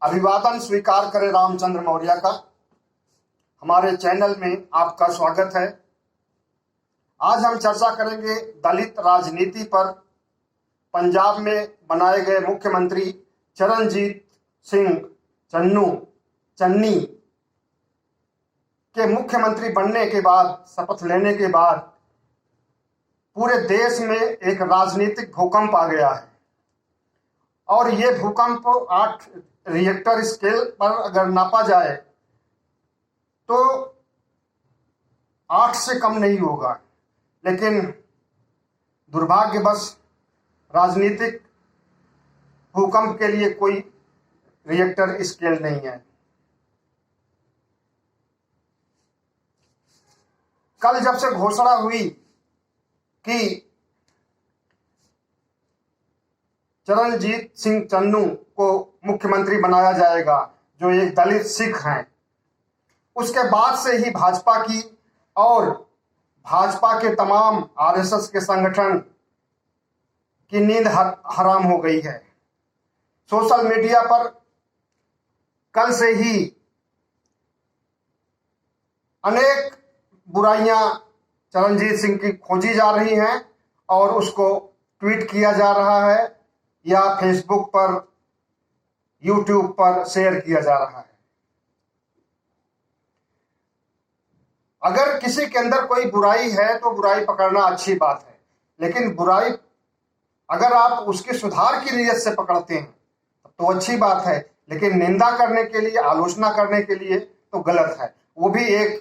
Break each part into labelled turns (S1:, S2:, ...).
S1: अभिवादन स्वीकार करें रामचंद्र मौर्य का। हमारे चैनल में आपका स्वागत है। आज हम चर्चा करेंगे दलित राजनीति पर। पंजाब में बनाए गए मुख्यमंत्री चरणजीत सिंह चन्नी के मुख्यमंत्री बनने के बाद, शपथ लेने के बाद पूरे देश में एक राजनीतिक भूकंप आ गया है। और ये भूकंप 8 रिएक्टर स्केल पर अगर नापा जाए तो 8 से कम नहीं होगा। लेकिन दुर्भाग्यवश राजनीतिक भूकंप के लिए कोई रिएक्टर स्केल नहीं है। कल जब से घोषणा हुई कि चरणजीत सिंह चन्नू को मुख्यमंत्री बनाया जाएगा, जो एक दलित सिख हैं, उसके बाद से ही भाजपा की और भाजपा के तमाम आरएसएस के संगठन की नींद हराम हो गई है। सोशल मीडिया पर कल से ही अनेक बुराइयां चरणजीत सिंह की खोजी जा रही हैं और उसको ट्वीट किया जा रहा है या फेसबुक पर, यूट्यूब पर शेयर किया जा रहा है। अगर किसी के अंदर कोई बुराई है तो बुराई पकड़ना अच्छी बात है, लेकिन बुराई अगर आप उसके सुधार की नीयत से पकड़ते हैं तो अच्छी बात है, लेकिन निंदा करने के लिए, आलोचना करने के लिए तो गलत है। वो भी एक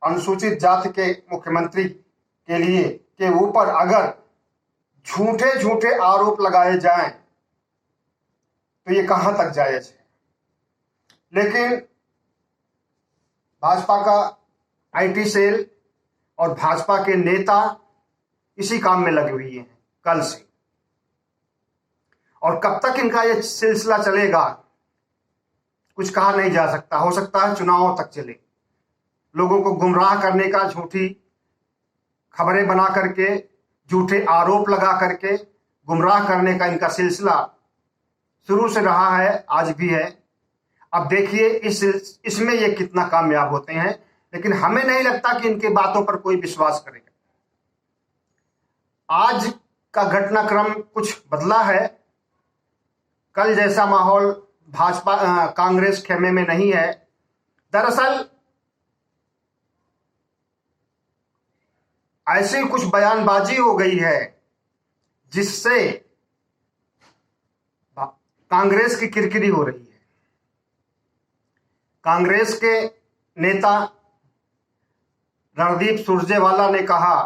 S1: अनुसूचित जाति के मुख्यमंत्री के लिए के ऊपर अगर झूठे झूठे आरोप लगाए जाएं तो ये कहां तक जायज है। लेकिन भाजपा का आईटी सेल और भाजपा के नेता इसी काम में लगे हुए हैं कल से, और कब तक इनका ये सिलसिला चलेगा कुछ कहा नहीं जा सकता। हो सकता है चुनाव तक चले। लोगों को गुमराह करने का, झूठी खबरें बना करके, झूठे आरोप लगा करके गुमराह करने का इनका सिलसिला शुरू से रहा है, आज भी है। अब देखिए इसमें ये कितना कामयाब होते हैं, लेकिन हमें नहीं लगता कि इनके बातों पर कोई विश्वास करेगा। आज का घटनाक्रम कुछ बदला है। कल जैसा माहौल भाजपा कांग्रेस खेमे में नहीं है। दरअसल ऐसी कुछ बयानबाजी हो गई है जिससे कांग्रेस की किरकिरी हो रही है। कांग्रेस के नेता रणदीप सुरजेवाला ने कहा,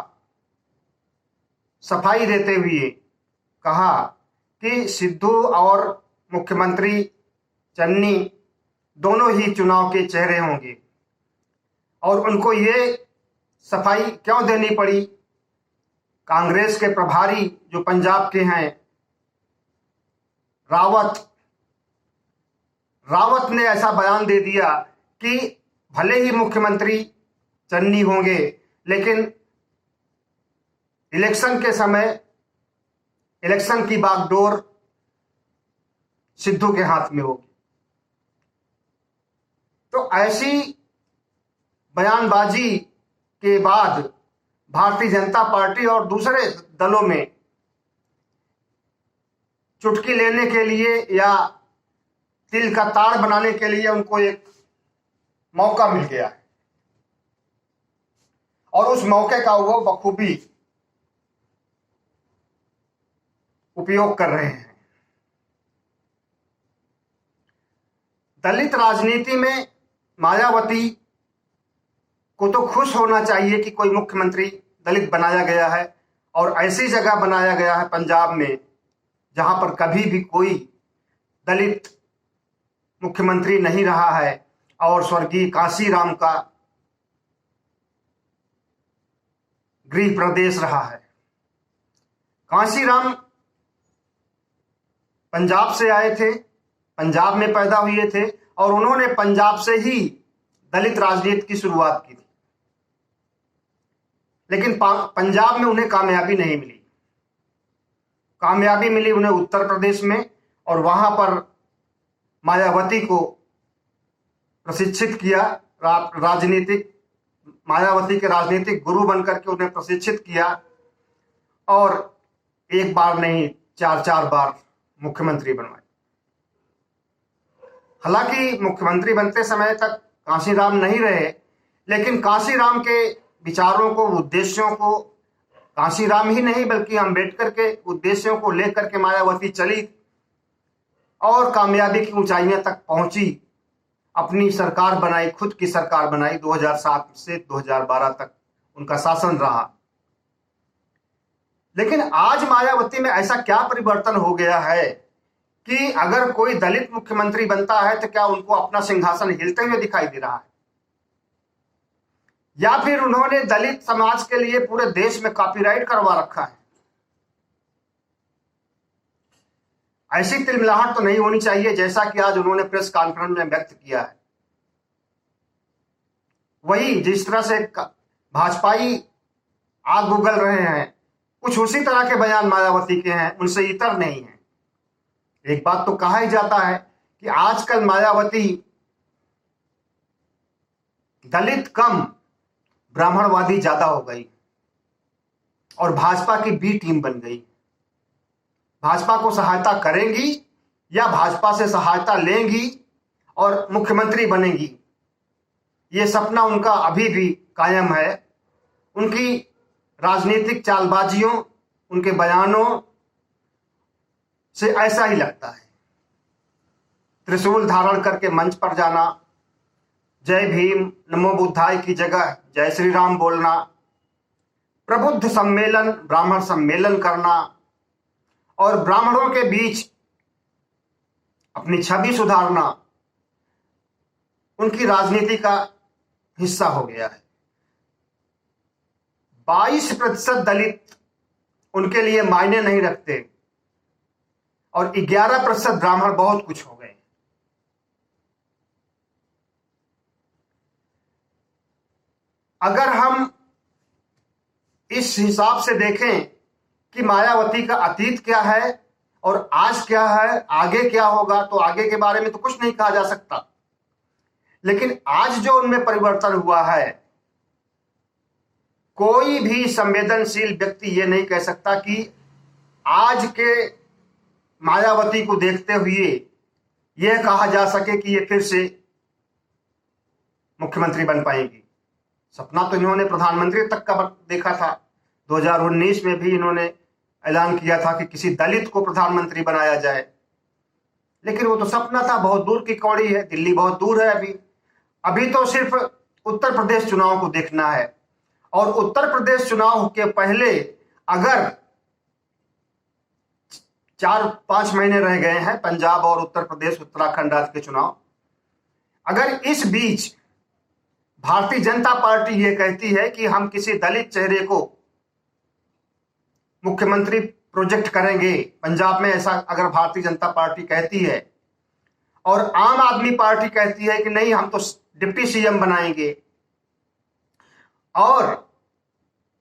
S1: सफाई देते हुए कहा कि सिद्धू और मुख्यमंत्री चन्नी दोनों ही चुनाव के चेहरे होंगे और उनको ये सफाई क्यों देनी पड़ी। कांग्रेस के प्रभारी जो पंजाब के हैं रावत ने ऐसा बयान दे दिया कि भले ही मुख्यमंत्री चन्नी होंगे, लेकिन इलेक्शन के समय इलेक्शन की बागडोर सिद्धू के हाथ में होगी। तो ऐसी बयानबाजी के बाद भारतीय जनता पार्टी और दूसरे दलों में चुटकी लेने के लिए या तिल का ताड़ बनाने के लिए उनको एक मौका मिल गया है और उस मौके का वो बखूबी उपयोग कर रहे हैं। दलित राजनीति में मायावती को तो खुश होना चाहिए कि कोई मुख्यमंत्री दलित बनाया गया है, और ऐसी जगह बनाया गया है पंजाब में जहां पर कभी भी कोई दलित मुख्यमंत्री नहीं रहा है और स्वर्गीय कांशीराम का गृह प्रदेश रहा है। कांशीराम पंजाब से आए थे, पंजाब में पैदा हुए थे और उन्होंने पंजाब से ही दलित राजनीति की शुरुआत की थी। लेकिन पंजाब में उन्हें कामयाबी नहीं मिली। कामयाबी मिली उन्हें उत्तर प्रदेश में, और वहां पर मायावती को प्रशिक्षित किया, राजनीतिक मायावती के राजनीतिक गुरु बनकर के उन्हें प्रशिक्षित किया और एक बार नहीं 4-4 बार मुख्यमंत्री बनवाए। हालांकि मुख्यमंत्री बनते समय तक कांशीराम नहीं रहे, लेकिन कांशीराम के विचारों को, उद्देश्यों को, कांशीराम ही नहीं बल्कि अंबेडकर के उद्देश्यों को लेकर के मायावती चली और कामयाबी की ऊंचाइयों तक पहुंची। अपनी सरकार बनाई, खुद की सरकार बनाई। 2007 से 2012 तक उनका शासन रहा। लेकिन आज मायावती में ऐसा क्या परिवर्तन हो गया है कि अगर कोई दलित मुख्यमंत्री बनता है तो क्या उनको अपना सिंहासन हिलते हुए दिखाई दे रहा है, या फिर उन्होंने दलित समाज के लिए पूरे देश में कॉपीराइट करवा रखा है? ऐसी तिलमिलाहट तो नहीं होनी चाहिए जैसा कि आज उन्होंने प्रेस कॉन्फ्रेंस में व्यक्त किया है। वही जिस तरह से भाजपाई आग उगल रहे हैं, कुछ उसी तरह के बयान मायावती के हैं, उनसे इतर नहीं है। एक बात तो कहा ही जाता है कि आजकल मायावती दलित कम ब्राह्मणवादी ज्यादा हो गई और भाजपा की बी टीम बन गई। भाजपा को सहायता करेंगी या भाजपा से सहायता लेंगी और मुख्यमंत्री बनेंगी, ये सपना उनका अभी भी कायम है। उनकी राजनीतिक चालबाजियों, उनके बयानों से ऐसा ही लगता है। त्रिशूल धारण करके मंच पर जाना, जय भीम नमो बुद्धाय की जगह जय श्री राम बोलना, प्रबुद्ध सम्मेलन ब्राह्मण सम्मेलन करना और ब्राह्मणों के बीच अपनी छवि सुधारना उनकी राजनीति का हिस्सा हो गया है। 22% दलित उनके लिए मायने नहीं रखते और 11% ब्राह्मण बहुत कुछ हो गए। अगर हम इस हिसाब से देखें कि मायावती का अतीत क्या है और आज क्या है, आगे क्या होगा, तो आगे के बारे में तो कुछ नहीं कहा जा सकता। लेकिन आज जो उनमें परिवर्तन हुआ है, कोई भी संवेदनशील व्यक्ति ये नहीं कह सकता कि आज के मायावती को देखते हुए यह कहा जा सके कि ये फिर से मुख्यमंत्री बन पाएंगी। सपना तो इन्होंने प्रधानमंत्री तक का देखा था। 2019 में भी इन्होंने ऐलान किया था कि किसी दलित को प्रधानमंत्री बनाया जाए, लेकिन वो तो सपना था, बहुत दूर की कौड़ी है, दिल्ली बहुत दूर है। अभी तो सिर्फ उत्तर प्रदेश चुनाव को देखना है और उत्तर प्रदेश चुनाव के पहले अगर 4-5 महीने रह गए हैं, पंजाब और उत्तर प्रदेश उत्तराखंड राज्य के चुनाव, अगर इस बीच भारतीय जनता पार्टी ये कहती है कि हम किसी दलित चेहरे को मुख्यमंत्री प्रोजेक्ट करेंगे, पंजाब में ऐसा अगर भारतीय जनता पार्टी कहती है और आम आदमी पार्टी कहती है कि नहीं हम तो डिप्टी सीएम बनाएंगे, और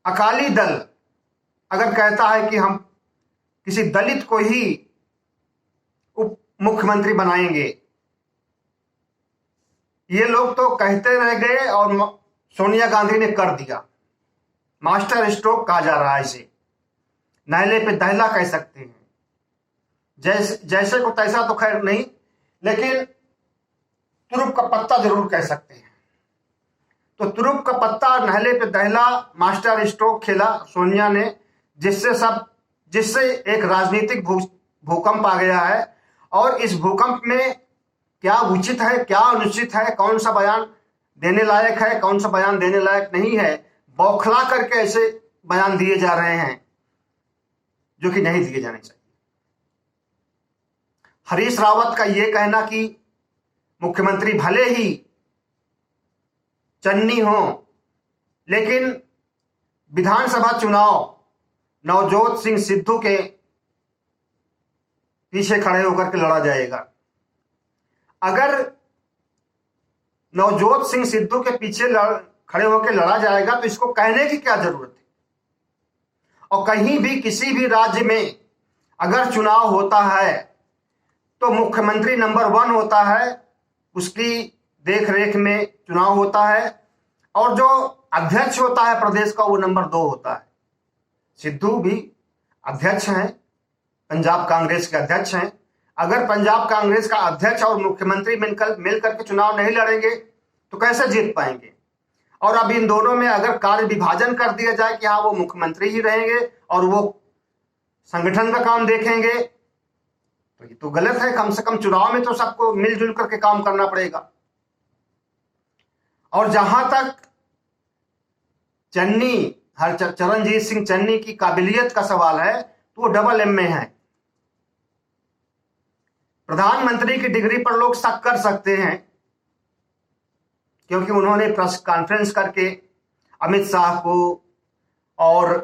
S1: अकाली दल अगर कहता है कि हम किसी दलित को ही उप मुख्यमंत्री बनाएंगे, ये लोग तो कहते रह गए और सोनिया गांधी ने कर दिया। मास्टर स्ट्रोक कहा जा रहा है इसे, नहले पे दहला कह सकते हैं। जैसे को तैसा तो खैर नहीं, लेकिन तुरुप का पत्ता जरूर कह सकते हैं। तो तुरुप का पत्ता, नहले पे दहला, मास्टर स्ट्रोक खेला सोनिया ने, जिससे एक राजनीतिक भूकंप आ गया है। और इस भूकंप में क्या उचित है, क्या अनुचित है, कौन सा बयान देने लायक है, कौन सा बयान देने लायक नहीं है, बौखला करके ऐसे बयान दिए जा रहे हैं जो कि नहीं दिए जाने चाहिए। हरीश रावत का यह कहना कि मुख्यमंत्री भले ही चन्नी हो, लेकिन विधानसभा चुनाव नवजोत सिंह सिद्धू के पीछे खड़े होकर के लड़ा जाएगा। अगर नवजोत सिंह सिद्धू के पीछे खड़े होकर लड़ा जाएगा तो इसको कहने की क्या जरूरत है। और कहीं भी किसी भी राज्य में अगर चुनाव होता है तो मुख्यमंत्री नंबर 1 होता है, उसकी देख रेख में चुनाव होता है, और जो अध्यक्ष होता है प्रदेश का वो नंबर 2 होता है। सिद्धू भी अध्यक्ष हैं, पंजाब कांग्रेस के अध्यक्ष हैं। अगर पंजाब कांग्रेस का अध्यक्ष और मुख्यमंत्री मिलकर के चुनाव नहीं लड़ेंगे तो कैसे जीत पाएंगे? और अब इन दोनों में अगर कार्य विभाजन कर दिया जाए कि हाँ वो मुख्यमंत्री ही रहेंगे और वो संगठन का काम देखेंगे, तो ये तो गलत है। कम से कम चुनाव में तो सबको मिलजुल करके काम करना पड़ेगा। और जहां तक चरणजीत सिंह चन्नी की काबिलियत का सवाल है तो वो डबल MA है। प्रधानमंत्री की डिग्री पर लोग शक कर सकते हैं क्योंकि उन्होंने प्रेस कॉन्फ्रेंस करके अमित शाह को और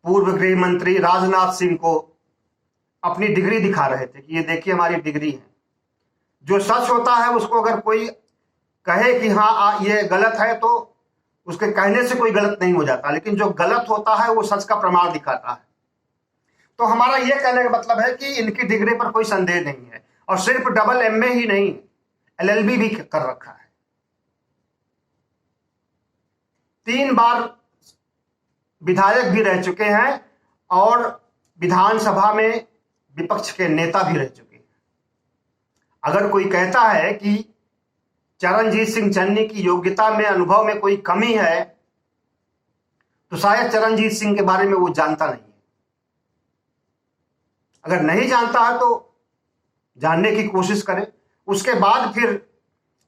S1: पूर्व गृह मंत्री राजनाथ सिंह को अपनी डिग्री दिखा रहे थे कि ये देखिए हमारी डिग्री है। जो सच होता है उसको अगर कोई कहे कि हाँ ये गलत है तो उसके कहने से कोई गलत नहीं हो जाता, लेकिन जो गलत होता है वो सच का प्रमाण दिखाता है। तो हमारा ये कहने का मतलब है कि इनकी डिग्री पर कोई संदेह नहीं है। और सिर्फ डबल MA ही नहीं, LLB भी कर रखा है। 3 बार विधायक भी रह चुके हैं और विधानसभा में विपक्ष के नेता भी रह चुके हैं। अगर कोई कहता है कि चरणजीत सिंह चन्नी की योग्यता में, अनुभव में कोई कमी है, तो शायद चरणजीत सिंह के बारे में वो जानता नहीं है। अगर नहीं जानता है तो जानने की कोशिश करे, उसके बाद फिर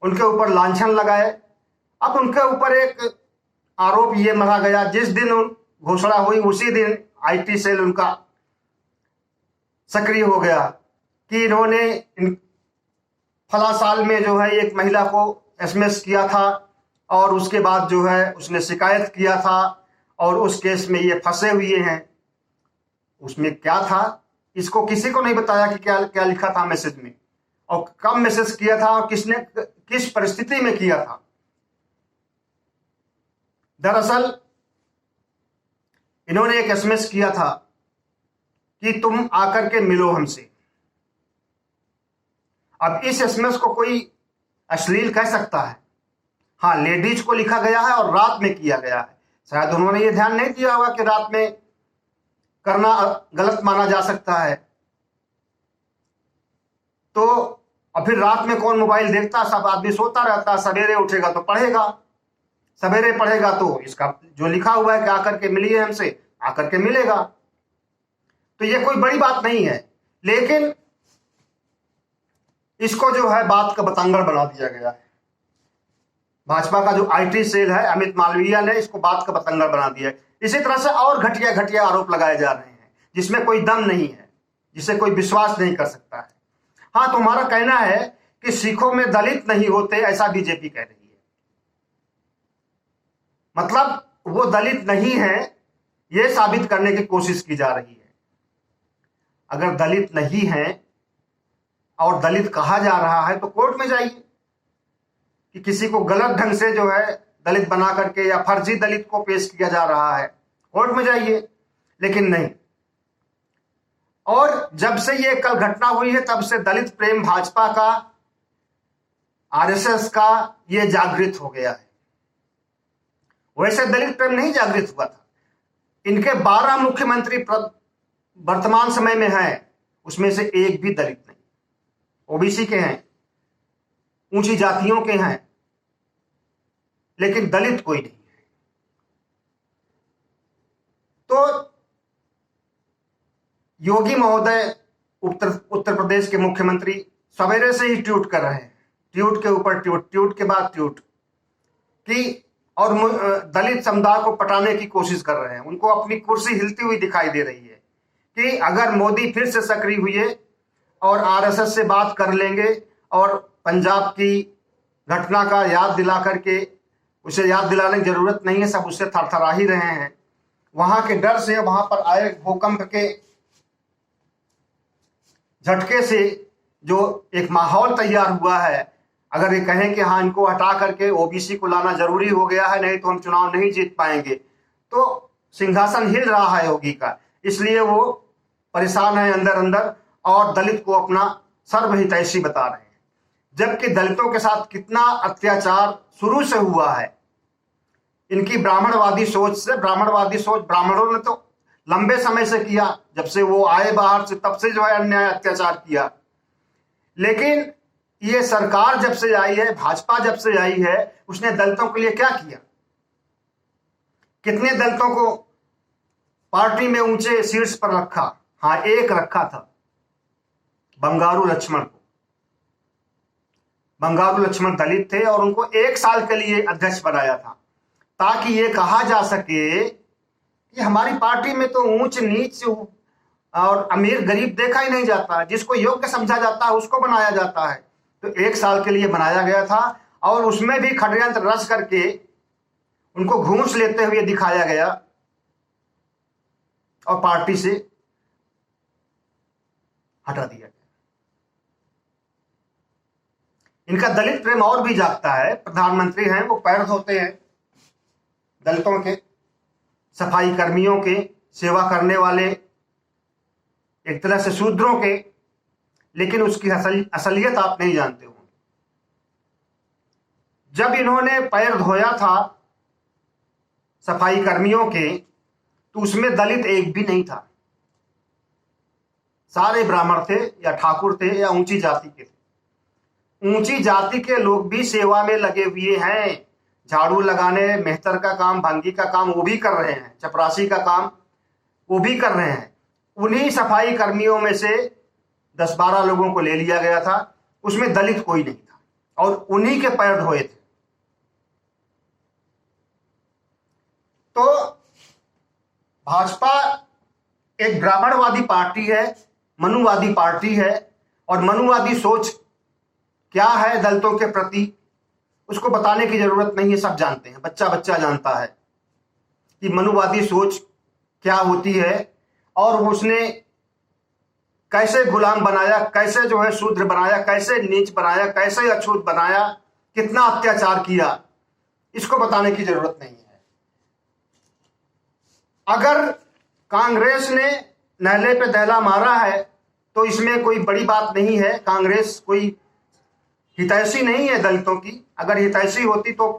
S1: उनके ऊपर लांछन लगाए। अब उनके ऊपर एक आरोप ये माना गया, जिस दिन घोषणा हुई उसी दिन IT सेल उनका सक्रिय हो गया कि इन्होंने फला साल में जो है एक महिला को SMS किया था और उसके बाद जो है उसने शिकायत किया था और उस केस में ये फंसे हुए हैं। उसमें क्या था इसको किसी को नहीं बताया कि क्या क्या लिखा था मैसेज में और कब मैसेज किया था और किसने किस परिस्थिति में किया था। दरअसल इन्होंने एक SMS किया था कि तुम आकर के मिलो हमसे। अब इस SMS को कोई अश्लील कह सकता है? हाँ, लेडीज को लिखा गया है और रात में किया गया है। शायद उन्होंने ये ध्यान नहीं दिया होगा कि रात में करना गलत माना जा सकता है। तो और फिर रात में कौन मोबाइल देखता, सब आदमी सोता रहता, सवेरे उठेगा तो पढ़ेगा, सवेरे पढ़ेगा तो इसका जो लिखा हुआ है कि आकर के मिलिए हमसे, आकर के मिलेगा। तो ये कोई बड़ी बात नहीं है, लेकिन इसको जो है बात का बतंगड़ बना दिया गया है। भाजपा का जो IT सेल है, अमित मालवीय ने इसको बात का बतंगड़ बना दिया है। इसी तरह से और घटिया घटिया आरोप लगाए जा रहे हैं जिसमें कोई दम नहीं है, जिसे कोई विश्वास नहीं कर सकता है। हाँ, तुम्हारा कहना है कि सिखों में दलित नहीं होते, ऐसा बीजेपी कह रही है। मतलब वो दलित नहीं है ये साबित करने की कोशिश की जा रही है। अगर दलित नहीं है और दलित कहा जा रहा है तो कोर्ट में जाइए कि किसी को गलत ढंग से जो है दलित बना करके या फर्जी दलित को पेश किया जा रहा है, कोर्ट में जाइए, लेकिन नहीं। और जब से ये कल घटना हुई है तब से दलित प्रेम भाजपा का, RSS का ये जागृत हो गया है। वैसे दलित प्रेम नहीं जागृत हुआ था। इनके 12 मुख्यमंत्री वर्तमान समय में हैं, उसमें से एक भी दलित नहीं, OBC के हैं, ऊंची जातियों के हैं, लेकिन दलित कोई नहीं है। तो योगी महोदय उत्तर प्रदेश के मुख्यमंत्री सवेरे से ही ट्वीट कर रहे हैं, ट्वीट के ऊपर ट्वीट, ट्वीट के बाद ट्वीट कि और दलित समुदाय को पटाने की कोशिश कर रहे हैं। उनको अपनी कुर्सी हिलती हुई दिखाई दे रही है कि अगर मोदी फिर से सक्रिय हुए और RSS से बात कर लेंगे और पंजाब की घटना का याद दिला करके, उसे याद दिलाने की जरूरत नहीं है, सब उससे थरथरा ही रहे हैं। वहां के डर से, वहां पर आए भूकंप के झटके से जो एक माहौल तैयार हुआ है, अगर ये कहें कि हाँ इनको हटा करके OBC को लाना जरूरी हो गया है, नहीं तो हम चुनाव नहीं जीत पाएंगे, तो सिंहासन हिल रहा है योगी का। इसलिए वो परेशान हैं अंदर अंदर और दलित को अपना सर्वहितैषी बता रहे हैं, जबकि दलितों के साथ कितना अत्याचार शुरू से हुआ है। इनकी ब्राह्मणवादी सोच ब्राह्मणों ने तो लंबे समय से किया, जब से वो आए बाहर से तब से जो है अन्याय अत्याचार किया। लेकिन ये सरकार जब से आई है, भाजपा जब से आई है, उसने दलितों के लिए क्या किया? कितने दलितों को पार्टी में ऊंचे शीर्ष पर रखा? हाँ, एक रखा था, बंगारू लक्ष्मण को। बंगारू लक्ष्मण दलित थे और उनको 1 साल के लिए अध्यक्ष बनाया था, ताकि ये कहा जा सके कि हमारी पार्टी में तो ऊंच नीच और अमीर गरीब देखा ही नहीं जाता, जिसको योग्य समझा जाता है उसको बनाया जाता है। तो 1 साल के लिए बनाया गया था और उसमें भी षड्यंत्र रच करके उनको घूस लेते हुए दिखाया गया और पार्टी से हटा दिया गया। इनका दलित प्रेम और भी जागता है। प्रधानमंत्री हैं, वो पैर धोते हैं दलितों के, सफाई कर्मियों के, सेवा करने वाले, एक तरह से शूद्रों के, लेकिन उसकी असलियत आप नहीं जानते हो। जब इन्होंने पैर धोया था सफाई कर्मियों के, तो उसमें दलित एक भी नहीं था। सारे ब्राह्मण थे या ठाकुर थे या ऊंची जाति के थे। ऊंची जाति के लोग भी सेवा में लगे हुए हैं, झाड़ू लगाने, मेहतर का काम, भंगी का काम वो भी कर रहे हैं, चपरासी का काम वो भी कर रहे हैं। उन्हीं सफाई कर्मियों में से 10-12 लोगों को ले लिया गया था, उसमें दलित कोई नहीं था और उन्हीं के पैर धोए थे। तो भाजपा एक ब्राह्मणवादी पार्टी है, मनुवादी पार्टी है, और मनुवादी सोच क्या है दलितों के प्रति उसको बताने की जरूरत नहीं है, सब जानते हैं, बच्चा बच्चा जानता है कि मनुवादी सोच क्या होती है और उसने कैसे गुलाम बनाया, कैसे जो है शूद्र बनाया, कैसे नीच बनाया, कैसे अछूत बनाया, कितना अत्याचार किया, इसको बताने की जरूरत नहीं है। अगर कांग्रेस ने नहले पे दहला मारा है तो इसमें कोई बड़ी बात नहीं है। कांग्रेस कोई हितैषी नहीं है दलितों की। अगर हितैषी होती तो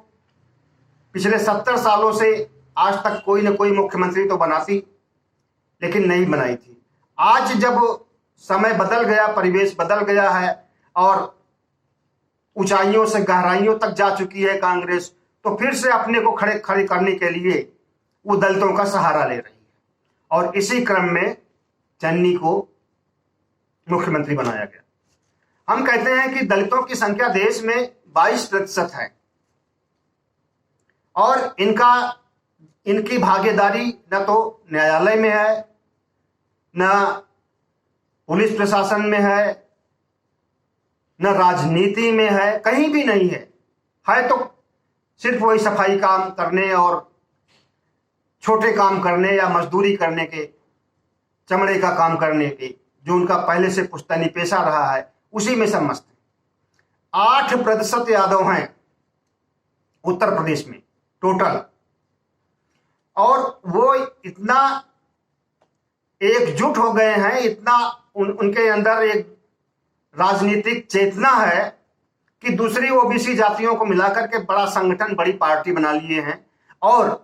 S1: पिछले 70 सालों से आज तक कोई न कोई मुख्यमंत्री तो बनाती, लेकिन नहीं बनाई थी। आज जब समय बदल गया, परिवेश बदल गया है और ऊंचाइयों से गहराइयों तक जा चुकी है कांग्रेस, तो फिर से अपने को खड़े करने के लिए वो दलितों का सहारा ले रही है और इसी क्रम में चन्नी को मुख्यमंत्री बनाया गया। हम कहते हैं कि दलितों की संख्या देश में 22% है और इनकी भागीदारी न तो न्यायालय में है, न पुलिस प्रशासन में है, न राजनीति में है, कहीं भी नहीं है तो सिर्फ वही सफाई काम करने और छोटे काम करने या मजदूरी करने के, चमड़े का काम करने के, जो उनका पहले से पुश्तैनी पेशा रहा है, उसी में सब मस्त है। 8% यादव हैं उत्तर प्रदेश में टोटल, और वो इतना एकजुट हो गए हैं, इतना उनके अंदर एक राजनीतिक चेतना है कि दूसरी ओबीसी जातियों को मिलाकर के बड़ा संगठन, बड़ी पार्टी बना लिए हैं और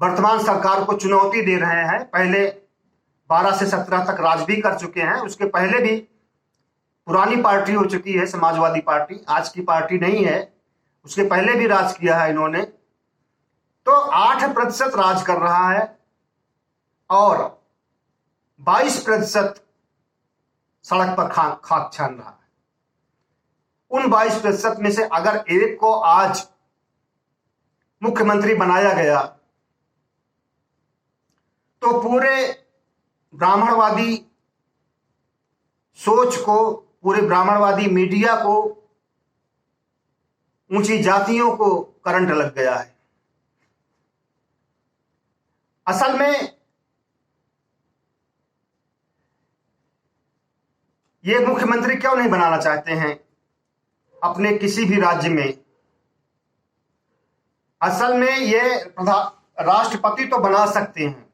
S1: वर्तमान सरकार को चुनौती दे रहे हैं। पहले 12 से 17 तक राज भी कर चुके हैं, उसके पहले भी पुरानी पार्टी हो चुकी है समाजवादी पार्टी, आज की पार्टी नहीं है, उसके पहले भी राज किया है इन्होंने। तो 8% राज कर रहा है और 22% सड़क पर खाक छान रहा है। उन 22% में से अगर एक को आज मुख्यमंत्री बनाया गया तो पूरे ब्राह्मणवादी सोच को, पूरे ब्राह्मणवादी मीडिया को, ऊंची जातियों को करंट लग गया है। असल में ये मुख्यमंत्री क्यों नहीं बनाना चाहते हैं अपने किसी भी राज्य में? असल में ये राष्ट्रपति तो बना सकते हैं,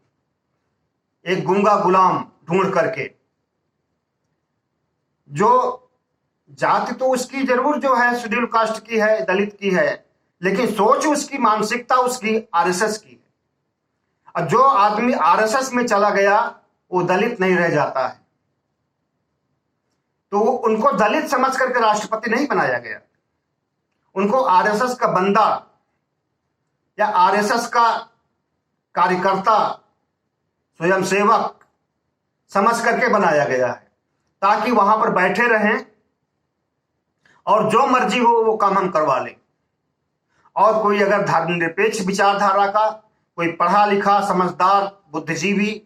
S1: एक गूंगा गुलाम ढूंढ करके। जो जाति तो उसकी जरूर जो है शेड्यूल कास्ट की है, दलित की है, लेकिन सोच उसकी, मानसिकता उसकी आरएसएस की है। और जो आदमी आरएसएस में चला गया वो दलित नहीं रह जाता है। तो उनको दलित समझ करके राष्ट्रपति नहीं बनाया गया, उनको आरएसएस का बंदा या आरएसएस का कार्यकर्ता, स्वयंसेवक समझ करके बनाया गया है, ताकि वहां पर बैठे रहें और जो मर्जी हो वो काम हम करवा लें। और कोई अगर धर्मनिरपेक्ष विचारधारा का, कोई पढ़ा लिखा समझदार बुद्धिजीवी,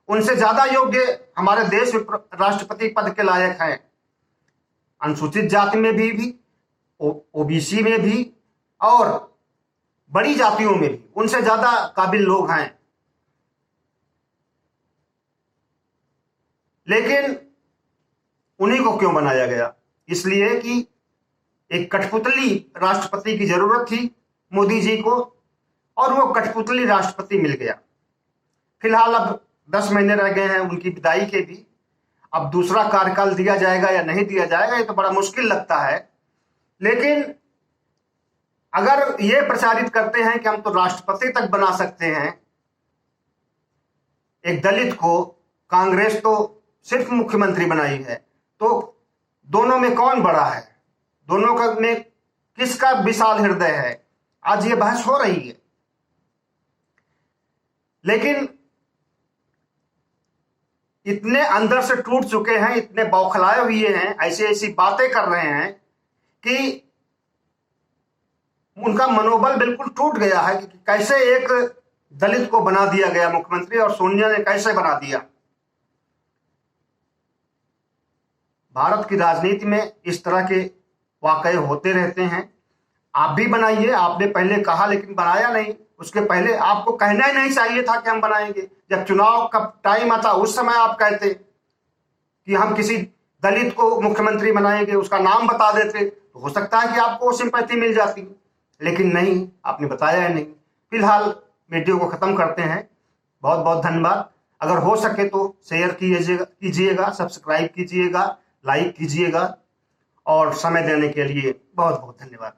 S1: उनसे ज्यादा योग्य हमारे देश में राष्ट्रपति पद के लायक हैं। अनुसूचित जाति में भी ओबीसी में भी और बड़ी जातियों में भी उनसे ज्यादा काबिल लोग हैं। लेकिन उन्हीं को क्यों बनाया गया? इसलिए कि एक कठपुतली राष्ट्रपति की जरूरत थी मोदी जी को, और वो कठपुतली राष्ट्रपति मिल गया। फिलहाल अब 10 महीने रह गए हैं उनकी विदाई के भी। अब दूसरा कार्यकाल दिया जाएगा या नहीं दिया जाएगा, ये तो बड़ा मुश्किल लगता है। लेकिन अगर ये प्रचारित करते हैं कि हम तो राष्ट्रपति तक बना सकते हैं एक दलित को, कांग्रेस तो सिर्फ मुख्यमंत्री बनाई है, तो दोनों में कौन बड़ा है, दोनों का में किसका विशाल हृदय है, आज ये बहस हो रही है। लेकिन इतने अंदर से टूट चुके हैं, इतने बौखलाए हुए हैं, ऐसी ऐसी बातें कर रहे हैं कि उनका मनोबल बिल्कुल टूट गया है कि कैसे एक दलित को बना दिया गया मुख्यमंत्री, और सोनिया ने कैसे बना दिया। भारत की राजनीति में इस तरह के वाकये होते रहते हैं। आप भी बनाइए, आपने पहले कहा लेकिन बनाया नहीं। उसके पहले आपको कहना ही नहीं चाहिए था कि हम बनाएंगे। जब चुनाव का टाइम आता उस समय आप कहते कि हम किसी दलित को मुख्यमंत्री बनाएंगे, उसका नाम बता देते, तो हो सकता है कि आपको सिंपैथी मिल जाती। लेकिन नहीं, आपने बताया ही नहीं। फिलहाल वीडियो को खत्म करते हैं। बहुत बहुत धन्यवाद। अगर हो सके तो शेयर कीजिएगा, सब्सक्राइब कीजिएगा, लाइक कीजिएगा, और समय देने के लिए बहुत बहुत धन्यवाद।